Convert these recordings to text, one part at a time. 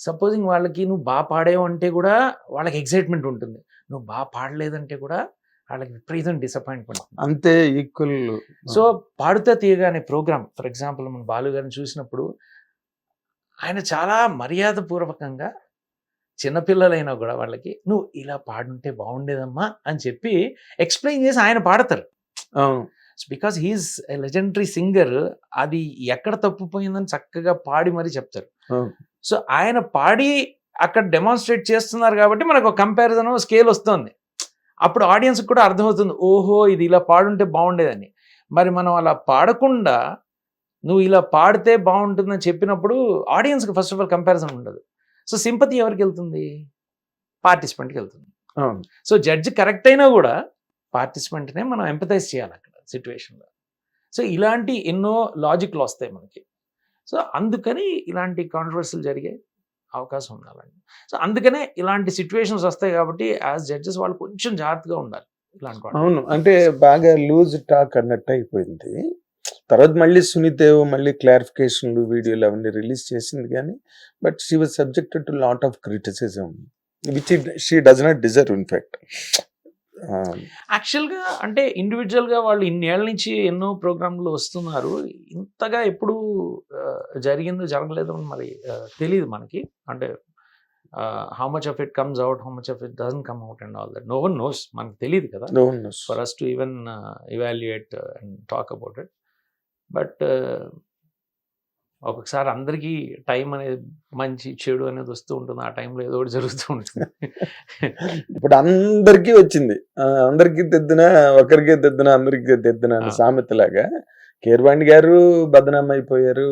Supposing వాళ్ళకి నువ్వు బాగా పాడావు అంటే కూడా వాళ్ళకి ఎక్సైట్మెంట్ ఉంటుంది, నువ్వు బాగా పాడలేదంటే కూడా వాళ్ళకి విపరీతం డిసప్పాయింట్మెంట్. అంతే ఈక్వల్. సో పాడుతా తీయగా అనే ప్రోగ్రామ్ ఫర్ ఎగ్జాంపుల్ మన బాలు గారిని చూసినప్పుడు ఆయన చాలా మర్యాదపూర్వకంగా చిన్నపిల్లలైనా కూడా వాళ్ళకి నువ్వు ఇలా పాడుంటే బాగుండేదమ్మా అని చెప్పి ఎక్స్ప్లెయిన్ చేసి ఆయన పాడతారు. Because he is a legendary singer. అది ఎక్కడ తప్పుపోయిందని చక్కగా పాడి మరీ చెప్తారు. సో ఆయన పాడి అక్కడ డెమాన్స్ట్రేట్ చేస్తున్నారు కాబట్టి మనకు ఒక కంపారిజన్ స్కేల్ వస్తుంది. అప్పుడు ఆడియన్స్కి కూడా అర్థమవుతుంది, ఓహో ఇది ఇలా పాడుంటే బాగుండేదని. మరి మనం అలా పాడకుండా నువ్వు ఇలా పాడితే బాగుంటుందని చెప్పినప్పుడు ఆడియన్స్కి ఫస్ట్ ఆఫ్ ఆల్ కంపారిజన్ ఉండదు. సో సింపతి ఎవరికి వెళ్తుంది? పార్టిసిపెంట్కి వెళ్తుంది. సో జడ్జి కరెక్ట్ అయినా కూడా పార్టిసిపెంట్నే మనం ఎంపథైజ్ చేయాలి అక్కడ సిచ్యువేషన్లో. సో ఇలాంటి ఎన్నో లాజిక్లు వస్తాయి మనకి. సో అందుకని ఇలాంటి కాంట్రవర్సీలు జరిగే అవకాశం ఉండాలండి. సో అందుకనే ఇలాంటి సిచ్యువేషన్స్ వస్తాయి కాబట్టి యాజ్ జడ్జెస్ వాళ్ళు కొంచెం జాగ్రత్తగా ఉండాలి ఇలాంటి. అవును, అంటే బాగా లూజ్ టాక్ అన్నట్టు అయిపోయింది. తర్వాత మళ్ళీ సునీతేవ్ మళ్ళీ క్లారిఫికేషన్లు వీడియోలు అవన్నీ రిలీజ్ చేసింది, కానీ but she was subjected to lot of criticism which she does not deserve in fact. యాక్చువల్గా అంటే ఇండివిజువల్గా వాళ్ళు ఇన్నేళ్ల నుంచి ఎన్నో ప్రోగ్రాంలు వస్తున్నారు, ఇంతగా ఎప్పుడు జరిగిందో జరగలేదో మరి తెలియదు మనకి. అంటే how much of it comes out, how much of it doesn't come out and all that no one knows, మనకు తెలియదు కదా for us to even evaluate and talk about it. But ఒక్కొక్కసారి అందరికీ టైం అనేది మంచి చెడు అనేది వస్తూ ఉంటుంది, ఆ టైంలో ఏదో ఒకటి జరుగుతూ ఉంటుంది. ఇప్పుడు అందరికీ వచ్చింది, అందరికీ తెద్దున ఒకరికే తెద్దున అందరికీ తెద్దున అనే సామెతలాగా కీరవాణి గారు బదనాం అయిపోయారు,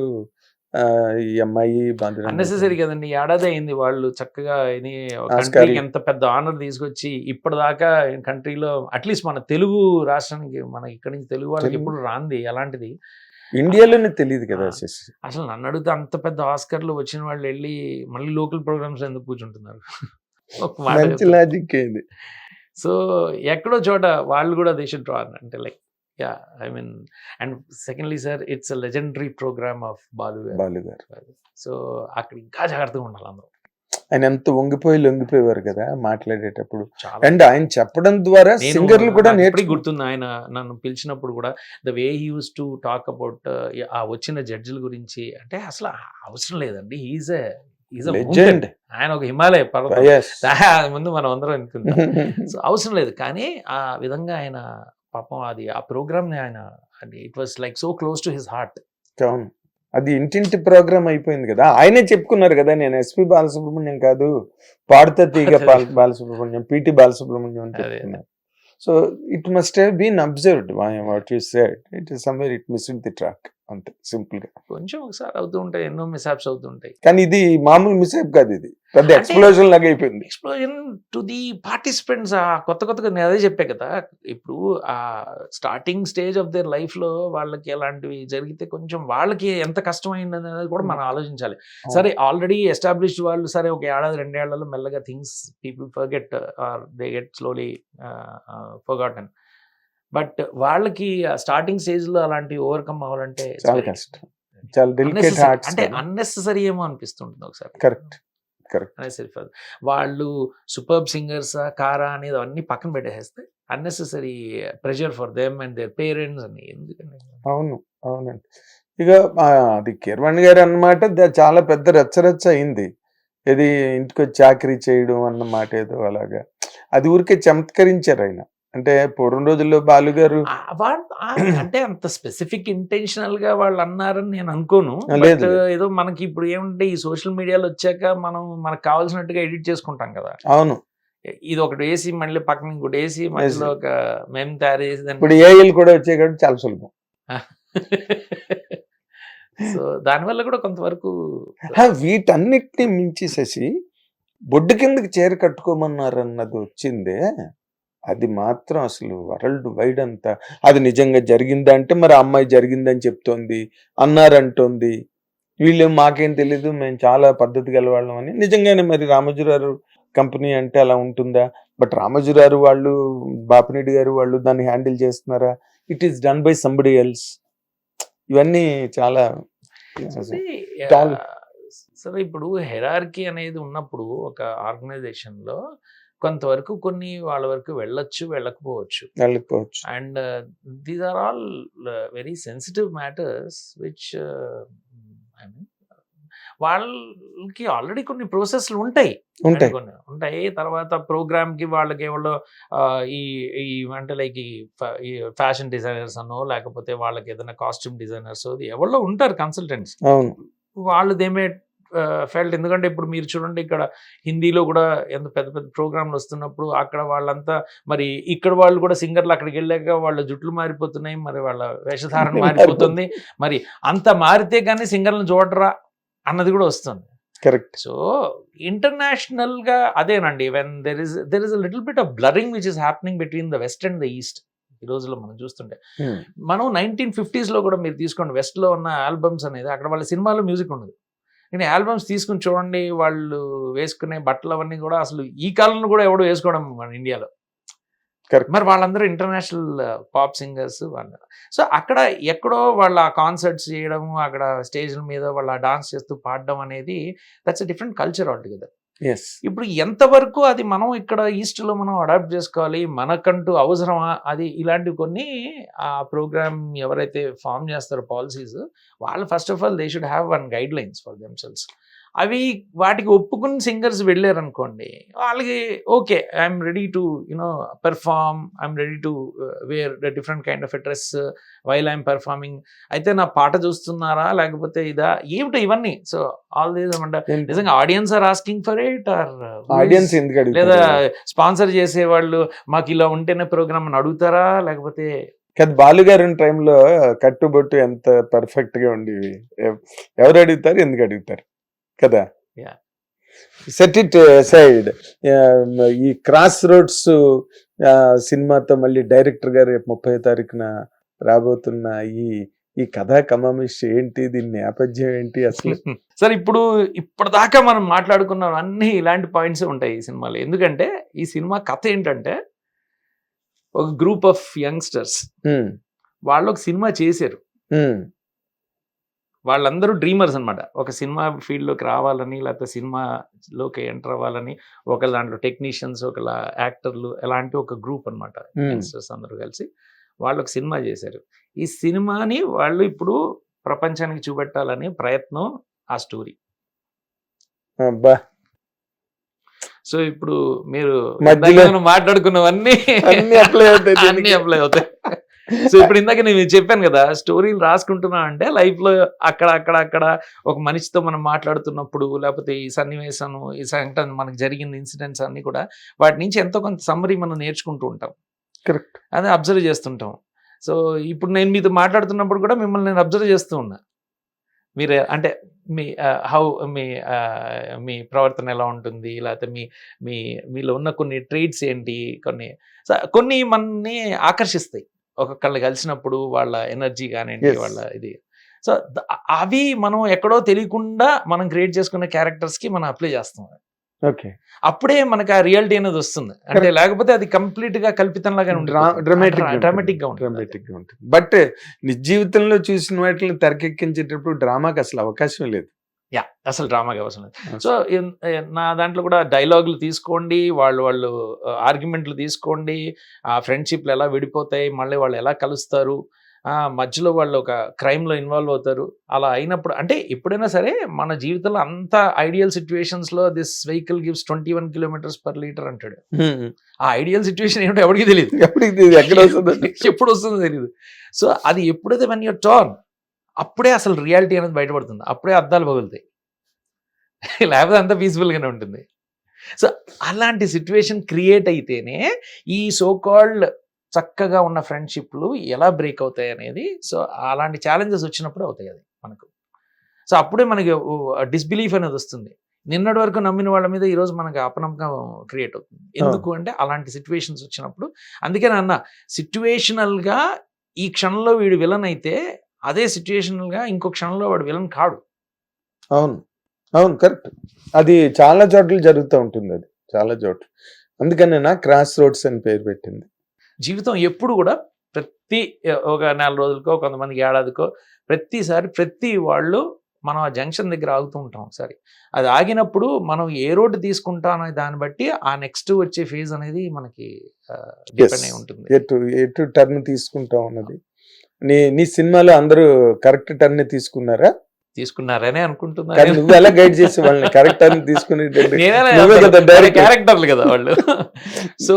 ఈ అమ్మాయి అన్నెసెసరీ కదండి. ఏడాది అయింది వాళ్ళు చక్కగా ఇది కంట్రీకి ఎంత పెద్ద ఆనర్ తీసుకొచ్చి ఇప్పటిదాకా కంట్రీలో అట్లీస్ట్ మన తెలుగు రాష్ట్రానికి మన ఇక్కడి నుంచి తెలుగు వాళ్ళకి ఎప్పుడు రాంది అలాంటిది ఇండియాలోనే తెలియదు కదా. అసలు నన్ను అడిగితే అంత పెద్ద ఆస్కర్లు వచ్చిన వాళ్ళు వెళ్ళి మళ్ళీ లోకల్ ప్రోగ్రామ్స్ ఎందుకు కూర్చుంటున్నారు? మంచి లాజిక్ అయింది. సో ఎక్కడో చోట వాళ్ళు కూడా దే షుడ్ డ్రా అంటే like yeah I mean and secondly sir it's a legendary program of balu gar so అక్కడ ఇంకా జాగ్రత్తగా ఉండాలి అందరూ. ఆయన ఎంత లొంగిపోయేవారు కదా మాట్లాడేటప్పుడు, అండ్ ఆయన చెప్పడం ద్వారా సింగర్లు కూడా నేర్చుకు గుర్తుంది. ఆయన నన్ను పిలిచినప్పుడు కూడా the way he use to talk about ఆ వచ్చిన జడ్జిల గురించి, అంటే అసలు అవసరం లేదండి, ఈజ్ లెజెండ్. ఆయన ఒక హిమాలయ పర్వతం ముందు మనం అందరం ఎందుకుంటాం. సో అవసరం లేదు, కానీ ఆ విధంగా ఆయన పాపం అది ఆ ప్రోగ్రామ్ ని ఆయన it was like so close to his heart. అవును, అది ఇంటింటి ప్రోగ్రామ్ అయిపోయింది కదా. ఆయనే చెప్పుకున్నారు కదా, నేను ఎస్పి బాలసుబ్రహ్మణ్యం కాదు, పాడుతా తీగ బాలసుబ్రహ్మణ్యం, పిటి బాలసుబ్రహ్మణ్యం అని చెప్పుకున్నారు. So it must have been observed what you said, it is somewhere it missed the track, అంతే సింపుల్ గా. కొంచెం ఒకసారి అవుతూ ఉంటాయి, ఎన్నో మిస్హాప్స్ అవుతుంటాయి, కానీ ఇది మామూలు మిస్హాప్ కాదు, ఇది పెద్ద ఎక్స్ప్లోజన్ లాగా అయిపోయింది. Explosion to the participants. కొత్తగా నేను అదే చెప్పే కదా, ఇప్పుడు ఆ starting stage of their life లో వాళ్ళకి అలాంటివి జరిగితే కొంచెం వాళ్ళకి ఎంత కష్టమైంది అనేది కూడా మనం ఆలోచించాలి. సరే ఆల్రెడీ ఎస్టాబ్లిష్డ్ వాళ్ళు సరే ఒక ఏడాది 2 ఏళ్లలో మెల్లగా things people forget or they get slowly forgotten. But వాళ్ళకి స్టార్టింగ్ స్టేజ్ లో అలాంటి ఓవర్కమ్ అవ్వాలంటే చాలా కష్టం, చాలా డెలికేట్ హార్ట్స్, అంటే అన్నెసెసరీ ఏమో అనిపిస్తుంటుంది ఒకసారి. కరెక్ట్. వాళ్ళు సూపర్బ్ సింగర్స్ కారా అనేది అన్ని పక్కన పెట్టేస్తే unnecessary pressure for them and their parents అని ఎందుకండి. అవునండి. ఇక అది కీరవాణి గారు అన్నమాట చాలా పెద్ద రచ్చరచ్చ అయింది. ఇది ఇంటికి వచ్చి చాకరీ చేయడం అన్నమాట ఏదో అలాగా, అది ఊరికే చమత్కరించారు ఆయన. అంటే పూర్వం రోజుల్లో బాలుగారు అంటే అంత స్పెసిఫిక్ ఇంటెన్షనల్ గా వాళ్ళు అన్నారని నేను అనుకోను. ఏదో మనకి ఇప్పుడు ఏమంటే ఈ సోషల్ మీడియాలో వచ్చాక మనం మనకు కావాల్సినట్టుగా ఎడిట్ చేసుకుంటాం కదా. అవును, ఇది ఒకటి వేసి మళ్ళీ పక్కన ఇంకోటి వేసి మధ్యలో ఒక మేము తయారు చేసి ఇప్పుడు ఏఐలు కూడా వచ్చాయి కాబట్టి చాలా సులభం. సో దానివల్ల కూడా కొంతవరకు వీటన్నిటిని మించేసేసి బొడ్డు కిందకి చీర కట్టుకోమన్నారు అన్నది వచ్చిందే, అది మాత్రం అసలు వరల్డ్ వైడ్ అంతా అది నిజంగా జరిగిందా అంటే మరి అమ్మాయి జరిగిందని చెప్తోంది, అన్నారంటోంది, వీళ్ళు మాకేం తెలీదు మేము చాలా పద్ధతి గలవాళ్ళం అని. నిజంగానే మరి రామోజీరావు కంపెనీ అంటే అలా ఉంటుందా? బట్ రామోజీరావు వాళ్ళు, బాపిరెడ్డి గారు వాళ్ళు దాన్ని హ్యాండిల్ చేస్తున్నారా? It is done by somebody else. ఇవన్నీ చాలా సరే ఇప్పుడు హెరార్కీ అనేది ఉన్నప్పుడు ఒక ఆర్గనైజేషన్లో కొంతవరకు కొన్ని వాళ్ళ వరకు వెళ్ళొచ్చు, వెళ్ళకపోవచ్చు. వెళ్ళిపోవచ్చు. And these are all very sensitive matters which I mean వాళ్ళకి ఆల్రెడీ కొన్ని ప్రాసెస్లు ఉంటాయి. ఉంటాయి. కొన్ని ఉంటాయి. తర్వాత ప్రోగ్రామ్కి వాళ్ళకి ఎవరో ఈ ఈ అంటే లైక్ ఈ ఫ్యాషన్ డిజైనర్స్ అనో లేకపోతే వాళ్ళకి ఏదైనా కాస్ట్యూమ్ డిజైనర్స్ ఎవరో ఉంటారు కన్సల్టెంట్స్. అవును. వాళ్ళు దేమే ఫెల్ట్. ఎందుకంటే ఇప్పుడు మీరు చూడండి ఇక్కడ హిందీలో కూడా ఎంత పెద్ద పెద్ద ప్రోగ్రాంలు వస్తున్నప్పుడు అక్కడ వాళ్ళంతా మరి ఇక్కడ వాళ్ళు కూడా సింగర్లు అక్కడికి వెళ్ళాక వాళ్ళ జుట్లు మారిపోతున్నాయి, మరి వాళ్ళ వేషధారణ మారిపోతుంది. మరి అంత మారితే కానీ సింగర్లను చూడరా అన్నది కూడా వస్తుంది. కరెక్ట్. సో ఇంటర్నేషనల్ గా అదేనండి, when there is a little bit of blurring which is happening between the west and the east. ఈ రోజుల్లో మనం చూస్తుంటే మనం 1950s లో కూడా మీరు తీసుకోండి, వెస్ట్ లో ఉన్న ఆల్బమ్స్ అనేది అక్కడ వాళ్ళ సినిమాలో మ్యూజిక్ ఉండదు. కానీ ఆల్బమ్స్ తీసుకుని చూడండి, వాళ్ళు వేసుకునే బట్టలు అవన్నీ కూడా అసలు ఈ కాలంలో కూడా ఎవడో వేసుకోవడం మన ఇండియాలో. మరి వాళ్ళందరూ ఇంటర్నేషనల్ పాప్ సింగర్స్ వాళ్ళు. సో అక్కడ ఎక్కడో వాళ్ళ కాన్సర్ట్స్ చేయడం, అక్కడ స్టేజ్ల మీద వాళ్ళ డాన్స్ చేస్తూ పాడడం అనేది that's a different culture all together. ఇప్పుడు ఎంతవరకు అది మనం ఇక్కడ ఈస్ట్లో మనం అడాప్ట్ చేసుకోవాలి, మనకంటూ అవసరమా అది, ఇలాంటివి కొన్ని ఆ ప్రోగ్రామ్ ఎవరైతే ఫామ్ చేస్తారో పాలసీస్ వాళ్ళు first of all they should have one guide lines for themselves. అవి వాటికి ఒప్పుకుని సింగర్స్ వెళ్ళారు అనుకోండి, వాళ్ళకి okay I'm ready to you know perform, I'm ready to wear the different kind of a dress while I'm performing. అయితే నా పాట చూస్తున్నారా లేకపోతే ఇదా ఏమిటో ఇవన్నీ. సో ఆల్ దీస్ అంటే నిజంగా audience are asking for it or audience లేదా స్పాన్సర్ చేసేవాళ్ళు మాకు ఇలా ఉంటేనే ప్రోగ్రామ్ అని అడుగుతారా లేకపోతే? బాలుగారు టైంలో కట్టుబొట్టు ఎంత పర్ఫెక్ట్ గా ఉండేవి. ఎవరు అడుగుతారు, ఎందుకు అడుగుతారు కదా. Set it side. ఈ క్రాస్ రోడ్స్ సినిమాతో మళ్ళీ డైరెక్టర్ గారు 30వ తారీఖున రాబోతున్న ఈ కథా కమామిష్ ఏంటి, దీని నేపథ్యం ఏంటి అసలు? సరే ఇప్పుడు ఇప్పటిదాకా మనం మాట్లాడుకున్నాం అన్ని ఇలాంటి పాయింట్స్ ఉంటాయి ఈ సినిమాలో. ఎందుకంటే ఈ సినిమా కథ ఏంటంటే ఒక గ్రూప్ ఆఫ్ యంగ్స్టర్స్ వాళ్ళు ఒక సినిమా చేశారు. వాళ్ళందరూ డ్రీమర్స్ అనమాట. ఒక సినిమా ఫీల్డ్లోకి రావాలని లేకపోతే సినిమాలోకి ఎంటర్ అవ్వాలని, ఒక దాంట్లో టెక్నీషియన్స్, ఒకళ్ళ యాక్టర్లు, ఎలాంటి ఒక గ్రూప్ అనమాట యంగ్స్టర్స్ అందరూ కలిసి వాళ్ళు ఒక సినిమా చేశారు. ఈ సినిమాని వాళ్ళు ఇప్పుడు ప్రపంచానికి చూపెట్టాలనే ప్రయత్నం ఆ స్టోరీ. సో ఇప్పుడు మీరు మాట్లాడుకున్నవన్నీ అప్లై అవుతాయి. సో ఇప్పుడు ఇందాక నేను చెప్పాను కదా, స్టోరీలు రాసుకుంటున్నా అంటే లైఫ్ లో అక్కడ ఒక మనిషితో మనం మాట్లాడుతున్నప్పుడు లేకపోతే ఈ సన్నివేశం, ఈ సంఘటన మనకు జరిగిన ఇన్సిడెంట్స్ అన్ని కూడా వాటి నుంచి ఎంతో కొంత సమ్మరీ మనం నేర్చుకుంటూ ఉంటాం. కరెక్ట్. అదే అబ్జర్వ్ చేస్తుంటాం. సో ఇప్పుడు నేను మీతో మాట్లాడుతున్నప్పుడు కూడా మిమ్మల్ని నేను అబ్జర్వ్ చేస్తూ ఉన్నా. మీరు అంటే మీ ప్రవర్తన ఎలా ఉంటుంది, లేకపోతే మీలో ఉన్న కొన్ని ట్రేట్స్ ఏంటి, కొన్ని మనని ఆకర్షిస్తాయి ఒక్కొక్కళ్ళు కలిసినప్పుడు, వాళ్ళ ఎనర్జీ కానివ్వండి, వాళ్ళ ఇది. సో అవి మనం ఎక్కడో తెలియకుండా మనం క్రియేట్ చేసుకునే క్యారెక్టర్స్కి మనం అప్లై చేస్తాం. ఓకే, అప్పుడే మనకు ఆ రియాలిటీ అనేది వస్తుంది. అంటే లేకపోతే అది కంప్లీట్ గా కల్పితంలాగా డ్రామాటిక్ గా ఉంటుంది. బట్ నిజ జీవితంలో చూసిన వాటిని తెరకెక్కించేటప్పుడు డ్రామాకి అసలు అవకాశం లేదు. అసలు డ్రామాకి అవసరం లేదు. సో నా దాంట్లో కూడా డైలాగులు తీసుకోండి, వాళ్ళు ఆర్గ్యుమెంట్లు తీసుకోండి, ఆ ఫ్రెండ్షిప్లు ఎలా విడిపోతాయి, మళ్ళీ వాళ్ళు ఎలా కలుస్తారు, మధ్యలో వాళ్ళు ఒక క్రైమ్లో ఇన్వాల్వ్ అవుతారు. అలా అయినప్పుడు అంటే ఎప్పుడైనా సరే మన జీవితంలో అంత ఐడియల్ సిచ్యువేషన్స్లో దిస్ వెహికల్ గివ్స్ 21 km/L అంటాడు. ఆ ఐడియల్ సిచ్యువేషన్ ఏమిటో ఎవరికి తెలియదు, ఎప్పుడు వస్తుందో తెలియదు. సో అది ఎప్పుడైతే వెన్ యూర్ టర్న్ అప్పుడే అసలు రియాలిటీ అనేది బయటపడుతుంది, అప్పుడే అద్దాలు పగులుతాయి, లేకపోతే అంత పీస్ఫుల్గానే ఉంటుంది. సో అలాంటి సిచ్యువేషన్ క్రియేట్ అయితేనే ఈ సో కాల్డ్ చక్కగా ఉన్న ఫ్రెండ్షిప్లు ఎలా బ్రేక్ అవుతాయి అనేది. సో అలాంటి ఛాలెంజెస్ వచ్చినప్పుడు అవుతాయి అది మనకు. సో అప్పుడే మనకి డిస్బిలీఫ్ అనేది వస్తుంది. నిన్నటి వరకు నమ్మిన వాళ్ళ మీద ఈరోజు మనకి అపనమ్మకం క్రియేట్ అవుతుంది. ఎందుకు అంటే అలాంటి సిచ్యువేషన్స్ వచ్చినప్పుడు. అందుకే అన్న సిచ్యువేషనల్గా ఈ క్షణంలో వీడు విలన్ అయితే అదే సిచ్యువేషనల్గా ఇంకో క్షణంలో వాడు విలన్ కాడు. అవును అవును కరెక్ట్. అది చాలా చోట్ల జరుగుతూ ఉంటుంది, అది చాలా చోట్ల. అందుకనే నా క్రాస్ రోడ్స్ అని పేరు పెట్టింది. జీవితం ఎప్పుడు కూడా ప్రతి ఒక 4 రోజులకో కొంతమందికి ఏడాదికో ప్రతిసారి ప్రతి వాళ్ళు మనం ఆ జంక్షన్ దగ్గర ఆగుతూ ఉంటాం ఒకసారి. అది ఆగినప్పుడు మనం ఏ రోడ్డు తీసుకుంటాం అనే దాన్ని బట్టి ఆ నెక్స్ట్ వచ్చే ఫేజ్ అనేది మనకి డిపెండ్ అయి ఉంటుంది. ఎటు టర్న్ తీసుకుంటాం అన్నది. నీ సినిమాలో అందరూ కరెక్ట్ టర్న్ తీసుకున్నారా? తీసుకున్నారనే అనుకుంటున్నా. కానీ నువ్వు ఎలా గైడ్ చేసే వాళ్ళని కరెక్ట్ టర్న్ తీసుకుని? క్యారెక్టర్లు కదా వాళ్ళు. సో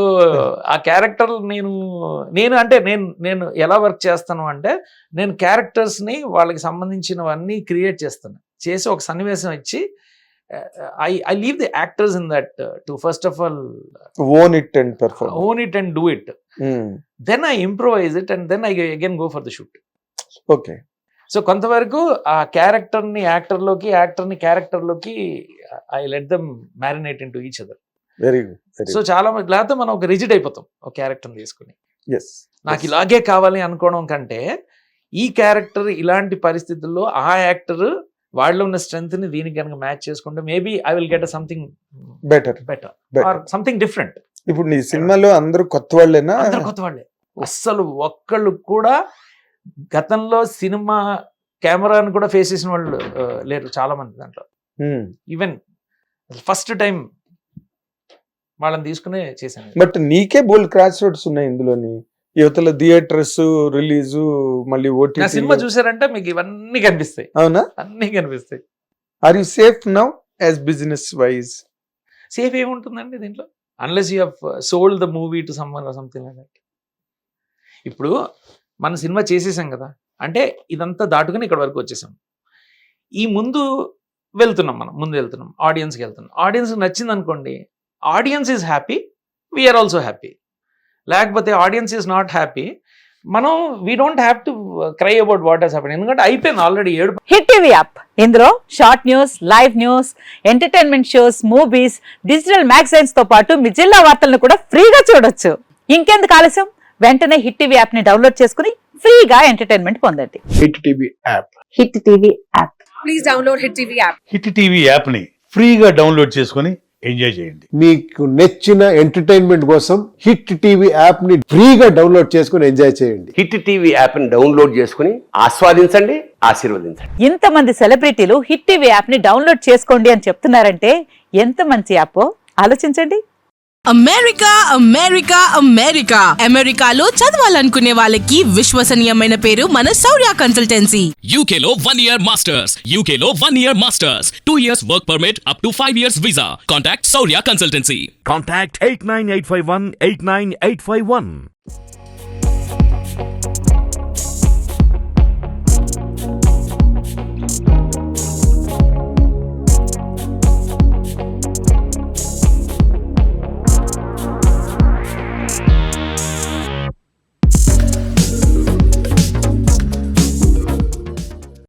ఆ క్యారెక్టర్ నేను అంటే నేను ఎలా వర్క్ చేస్తాను అంటే, నేను క్యారెక్టర్స్ ని వాళ్ళకి సంబంధించినవన్నీ క్రియేట్ చేస్తాను. చేసి ఒక సన్నివేశం ఇచ్చి I leave the actors in that to first of all own it and perform, own it and do it. Then I improvise it and then I again go for the shoot. Okay. So కొంతవరకు ఆ క్యారెక్టర్ని యాక్టర్లోకి, యాక్టర్ని క్యారెక్టర్లోకి I let them marinate in to each other. Very good. So చాలా మంది లేకపోతే మనం ఒక రిజిడ్ అయిపోతాం ఒక క్యారెక్టర్ని తీసుకుని. నాకు yes. ఇలాగే కావాలి అనుకోవడం కంటే, ఈ క్యారెక్టర్ ఇలాంటి పరిస్థితుల్లో ఆ యాక్టర్ వాళ్ళలో ఉన్న స్ట్రెంగ్త్ ని దీనికి కనుక మ్యాచ్ చేసుకుంటే maybe I will get something better or something different. ఇప్పుడు నీ సినిమాలో అందరూ కొత్త వాళ్ళేనా? అందరూ కొత్త వాళ్ళే. అస్సలు ఒక్కళ్ళు కూడా గతంలో సినిమా కెమెరాని కూడా ఫేస్ చేసిన వాళ్ళు లేరు చాలా మంది దాంట్లో. ఈవెన్ ఫస్ట్ టైం వాళ్ళని తీసుకునే చేశాను. బట్ నీకే బోల్డ్ క్రాస్ రోడ్స్ ఉన్నాయి ఇందులోని. యువతల థియేటర్స్ రిలీజ్, మళ్ళీ ఓటీటీ. నా సినిమా చూసారంటే మీకు ఇవన్నీ కనిపిస్తాయి. అవునా? అన్నీ కనిపిస్తాయి. Are you safe now as business wise? Safe ఏముంటుందండి దీంట్లో, unless you have sold the movie to someone or something like that. ఇప్పుడు మన సినిమా చేసేసాం కదా, అంటే ఇదంతా దాటుకుని ఇక్కడ వరకు వచ్చేసాం. ఈ ముందు వెళ్తున్నాం, ఆడియన్స్కి వెళ్తున్నాం. ఆడియన్స్కి నచ్చింది అనుకోండి, audience is happy, we're also happy. లేకపోతే ఆడియన్స్ ఈజ్ నాట్ హ్యాపీ, మనం we don't have to cry about what has happened, ఎందుకంటే అయిపోయింది ఆల్రెడీ. హిట్ టీవీ యాప్, ఇందులో short news, live news, entertainment shows, movies, digital magazines తో పాటు మీ జిల్లా వార్తలను కూడా ఫ్రీగా చూడొచ్చు. ఇంకెందుకు ఆలస్యం, వెంటనే హిట్ టీవీ యాప్ ని డౌన్లోడ్ చేసుకుని ఫ్రీగా ఎంటర్టైన్మెంట్ పొందండి. Hit TV app. Hit TV app. Please download hit TV app. Hit TV app ని ఫ్రీగా డౌన్లోడ్ చేసుకొని ఎంజాయ్ చేయండి. మీకు నచ్చిన ఎంటర్టైన్మెంట్ కోసం హిట్ టీవీ యాప్ ని ఫ్రీగా డౌన్లోడ్ చేసుకుని ఎంజాయ్ చేయండి. హిట్ టీవీ యాప్ ని డౌన్లోడ్ చేసుకుని ఆస్వాదించండి, ఆశీర్వదించండి. ఇంతమంది సెలబ్రిటీలు హిట్ టీవీ యాప్ ని డౌన్లోడ్ చేసుకోండి అని చెప్తున్నారంటే ఎంత మంచి యాప్ ఆలోచించండి. అమెరికా అమెరికా అమెరికా అమెరికాలో చదవాలనుకునే వాళ్ళకి విశ్వసనీయమైన పేరు మన శౌర్య కన్సల్టెన్సీ. UK లో 1 year masters, UK లో 1 year masters, 2 years work permit up to 5 years visa. Contact Saurya Consultancy. Contact 89851 89851.